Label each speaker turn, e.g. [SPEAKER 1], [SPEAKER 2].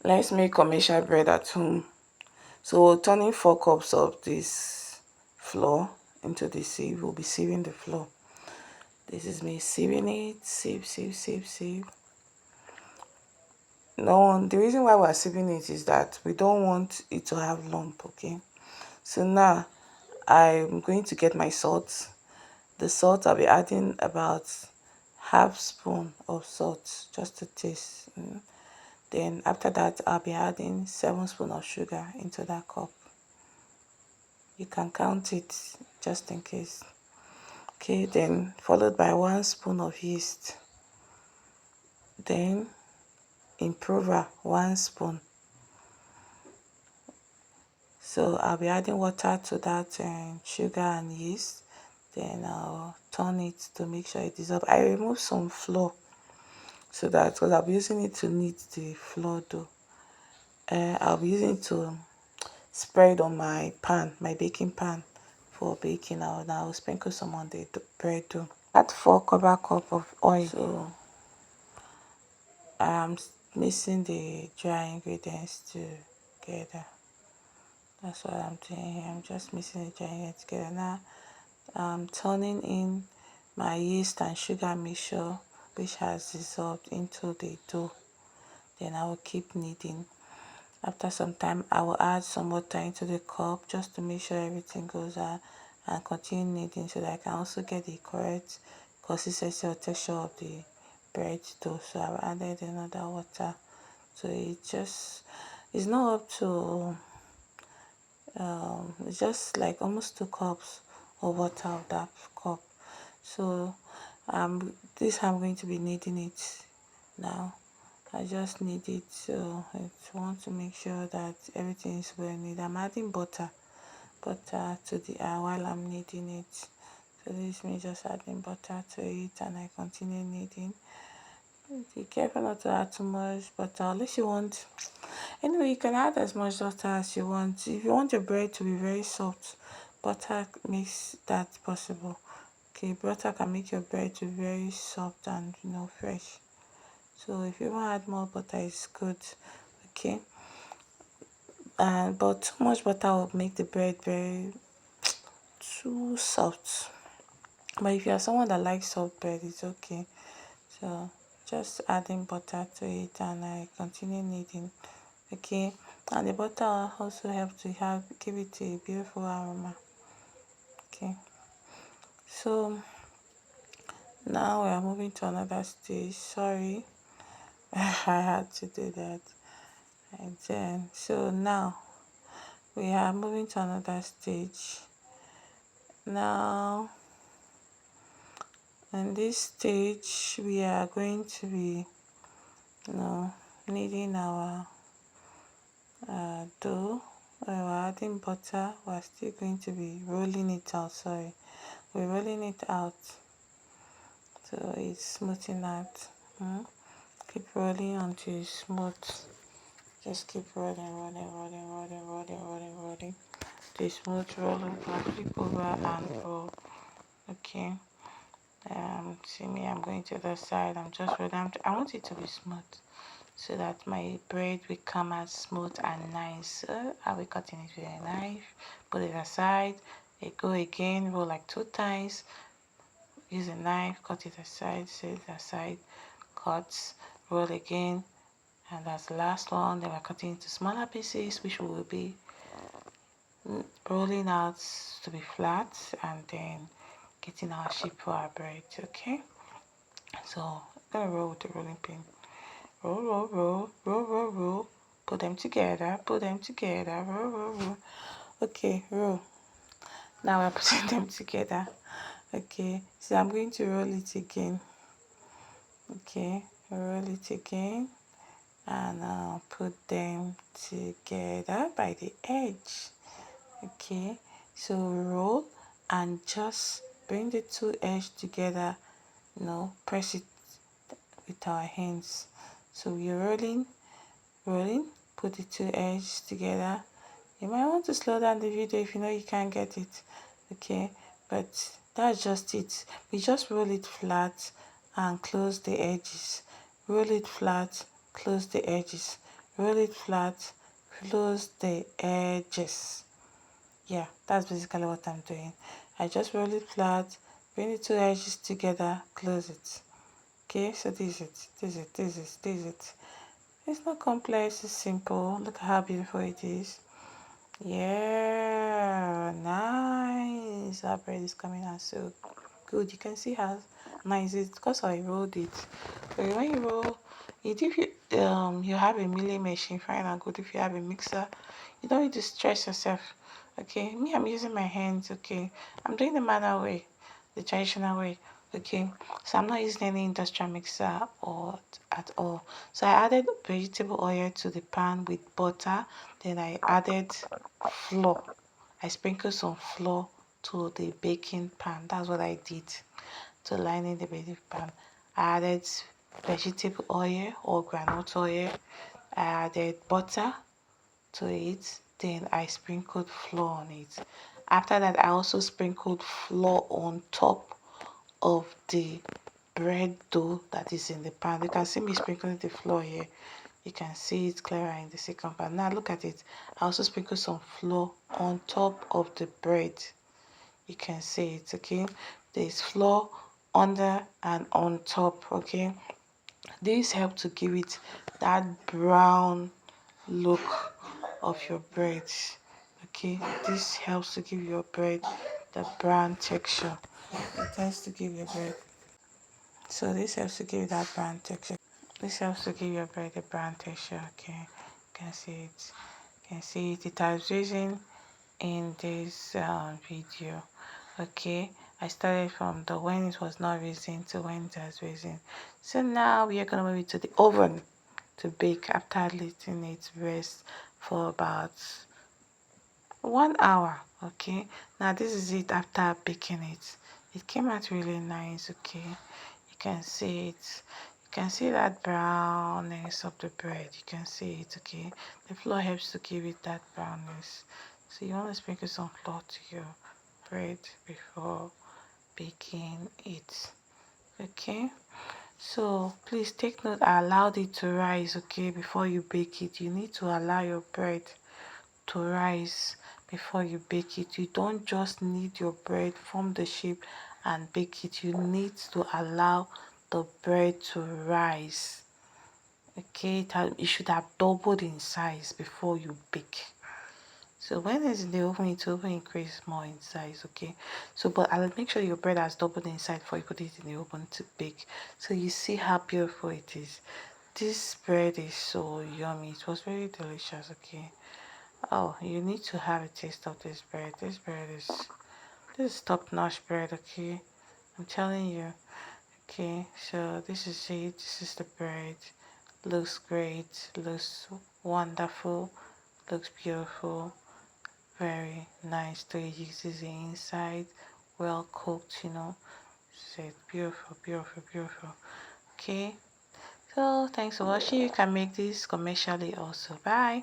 [SPEAKER 1] Let's make commercial bread at home. So turning 4 cups of this flour into the sieve, we'll be sieving the flour. This is me sieving it, sieve. No, the reason why we're sieving it is that we don't want it to have lump, okay? So now I'm going to get my salt. The salt, I'll be adding about half spoon of salt just to taste. Then after that, I'll be adding 7 spoons of sugar into that cup. You can count it just in case. Okay, then followed by 1 spoon of yeast. Then improver 1 spoon. So I'll be adding water to that sugar and yeast. Then I'll turn it to make sure it dissolves. I remove some flour so that, because I'll be using it to knead the flour dough. I'll be using it to spread on my pan, my baking pan for baking. I'll sprinkle some on the bread dough. Add 4 cover cup of oil. So I'm mixing the dry ingredients together. That's what I'm doing here. I'm just mixing the dry ingredients together. Now I'm turning in my yeast and sugar mixture, which has dissolved into the dough. Then I will keep kneading. After some time, I will add some water into the cup just to make sure everything goes out, and continue kneading so that I can also get the correct consistency or texture of the bread dough. So I've added another water. So it's not up to it's just like almost 2 cups of water of that cup. So this I'm going to be kneading it now. I just need it, so I want to make sure that everything is well kneaded. I'm adding butter to the while I'm kneading it. So this is me just adding butter to it, and I continue kneading. Be careful not to add too much butter unless you want. Anyway, you can add as much butter as you want. If you want your bread to be very soft, butter makes that possible. Okay, butter can make your bread to be very soft and fresh. So if you want to add more butter, it's good. Okay, but too much butter will make the bread very too soft. But if you are someone that likes soft bread, it's okay. So just adding butter to it, and I continue kneading. Okay, and the butter also helps to give it a beautiful aroma. Okay, so now we are moving to another stage. Sorry, I had to do that. And then so now we are moving to another stage. Now in this stage we are going to be kneading our dough. We're adding butter. We're still going to be rolling it out. Sorry, we're rolling it out so it's smoothing out. Keep rolling until it's smooth. Just keep rolling the smooth rolling. Flip over and roll. Okay, see me, I'm going to the side. I'm just rolling. I want it to be smooth so that my bread will come out smooth and nice. So I'll be cutting it with a knife. Put it aside. Go again. Roll like 2 times. Use a knife. Cut it aside. Set it aside. Cut. Roll again. And that's the last one. Then we're cutting into smaller pieces, which we will be rolling out to be flat, and then getting our shape for our bread. Okay, so I'm gonna roll with the rolling pin. Roll. Put them together. Roll. Okay, roll. Now we're putting them together. Okay, so I'm going to roll it again. Okay, roll it again, and I'll put them together by the edge. Okay, so roll and just bring the 2 edges together. Press it with our hands. So we're rolling, put the 2 edges together. You might want to slow down the video if you know you can't get it. Okay, but that's just it. We just roll it flat and close the edges. Roll it flat, close the edges. roll it flat, close the edges. Yeah, that's basically what I'm doing. I just roll it flat, bring the two edges together, close it. Okay, so this is it. It's not complex, it's simple. Look how beautiful it is. Yeah, nice. That bread is coming out so good. You can see how nice it is because I rolled it. So when you roll it, if you have a milling machine, fine and good. If you have a mixer, you don't need to stress yourself. Okay, me, I'm using my hands. Okay, I'm doing the manual way, the traditional way. Okay, so I'm not using any industrial mixer or at all. So I added vegetable oil to the pan with butter. Then I added flour. I sprinkled some flour to the baking pan. That's what I did to line in the baking pan. I added vegetable oil or groundnut oil. I added butter to it. Then I sprinkled flour on it. After that, I also sprinkled flour on top of the bread dough that is in the pan. You can see me sprinkling the flour here. You can see it clearer in the second pan. Now look at it. I also sprinkle some flour on top of the bread. You can see it, okay? There's flour under and on top, okay? This helps to give it that brown look of your bread, okay? This helps to give your bread the brown texture. It tends to give your bread. So this helps to give that brown texture. This helps to give your bread a brown texture, okay? You can see it. You can see it. It has risen in this video, okay? I started from the when it was not risen to when it has risen. So now we are gonna move it to the oven to bake after letting it rest for about 1 hour. Okay, now this is it after baking it. It came out really nice. Okay, you can see it. You can see that brownness of the bread. You can see it. Okay, the flour helps to give it that brownness. So you want to sprinkle some flour to your bread before baking it. Okay, so please take note, I allowed it to rise. Okay, before you bake it, you need to allow your bread to rise before you bake it. You don't just need your bread form the shape and bake it. You need to allow the bread to rise. Okay, it should have doubled in size before you bake. So when it's in the oven, it will increase more in size. Okay, so but I'll make sure your bread has doubled in size before you put it in the oven to bake. So you see how beautiful it is. This bread is so yummy. It was very delicious. Okay, oh, you need to have a taste of this bread. This is top-notch bread. Okay, I'm telling you. Okay, so this is it. This is the bread. Looks great. Looks wonderful. Looks beautiful. Very nice to use the inside. Well cooked, you know. So it's beautiful, beautiful, beautiful. Okay, so thanks for watching. You can make this commercially also. Bye.